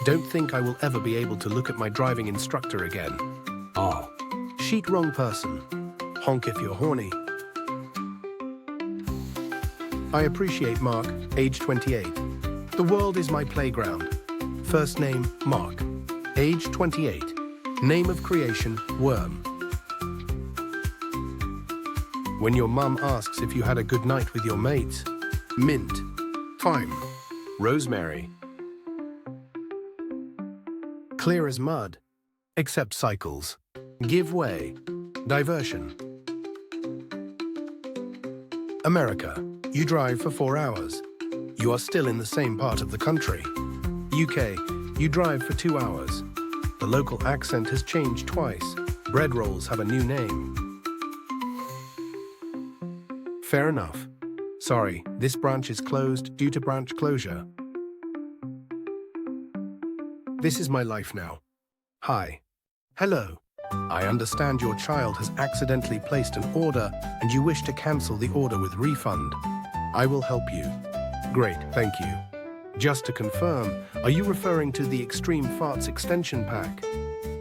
Don't think I will ever be able to look at my driving instructor again. Oh. Sheet wrong person. Honk if you're horny. I appreciate Mark, age 28. The world is my playground. First name, Mark. Age 28. Name of creation, worm. When your mum asks if you had a good night with your mates, mint. Thyme. Rosemary. Clear as mud. Except cycles. Give way. Diversion. America. You drive for 4 hours. You are still in the same part of the country. UK. You drive for 2 hours. The local accent has changed twice. Bread rolls have a new name. Fair enough. Sorry, this branch is closed due to branch closure. This is my life now. Hi. Hello. I understand your child has accidentally placed an order and you wish to cancel the order with refund. I will help you. Great, thank you. Just to confirm, are you referring to the Extreme Farts extension pack?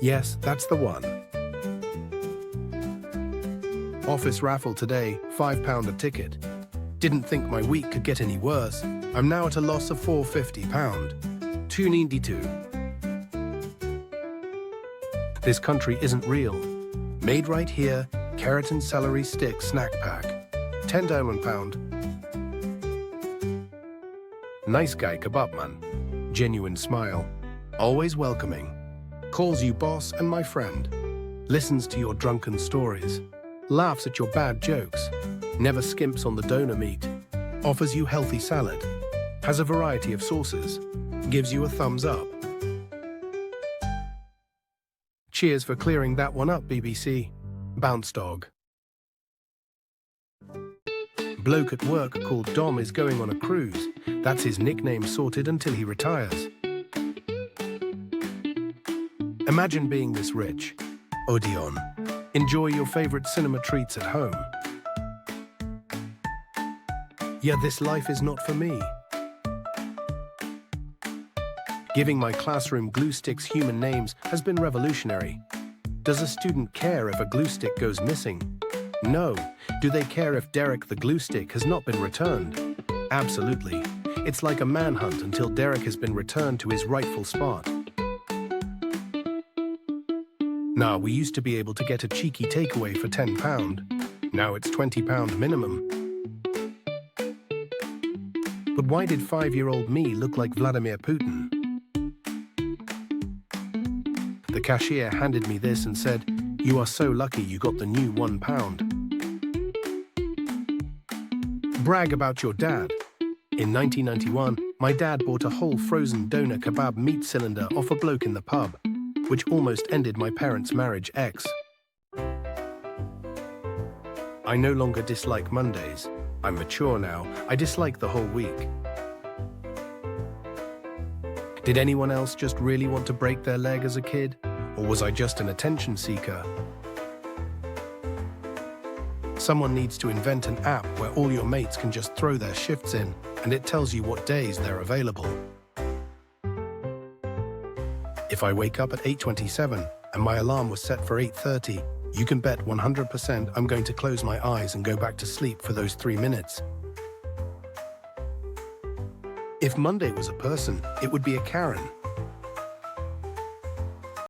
Yes, that's the one. Office raffle today, £5 a ticket. Didn't think my week could get any worse. I'm now at a loss of £450. £2.92. This country isn't real. Made right here, carrot and celery stick snack pack. £10 £1. Nice guy kebab man. Genuine smile. Always welcoming. Calls you boss and my friend. Listens to your drunken stories. Laughs at your bad jokes. Never skimps on the donor meat. Offers you healthy salad. Has a variety of sauces. Gives you a thumbs up. Cheers for clearing that one up, BBC. Bounce dog. Bloke at work called Dom is going on a cruise. That's his nickname sorted until he retires. Imagine being this rich. Odeon. Enjoy your favorite cinema treats at home. Yeah, this life is not for me. Giving my classroom glue sticks human names has been revolutionary. Does a student care if a glue stick goes missing? No. Do they care if Derek the glue stick has not been returned? Absolutely. It's like a manhunt until Derek has been returned to his rightful spot. Nah, we used to be able to get a cheeky takeaway for £10. Now it's £20 minimum. But why did 5-year-old me look like Vladimir Putin? The cashier handed me this and said, "You are so lucky you got the new £1. Brag about your dad. In 1991, my dad bought a whole frozen doner kebab meat cylinder off a bloke in the pub, which almost ended my parents' marriage ex. I no longer dislike Mondays. I'm mature now. I dislike the whole week. Did anyone else just really want to break their leg as a kid? Or was I just an attention seeker? Someone needs to invent an app where all your mates can just throw their shifts in and it tells you what days they're available. If I wake up at 8:27 and my alarm was set for 8:30, you can bet 100% I'm going to close my eyes and go back to sleep for those 3 minutes. If Monday was a person, it would be a Karen.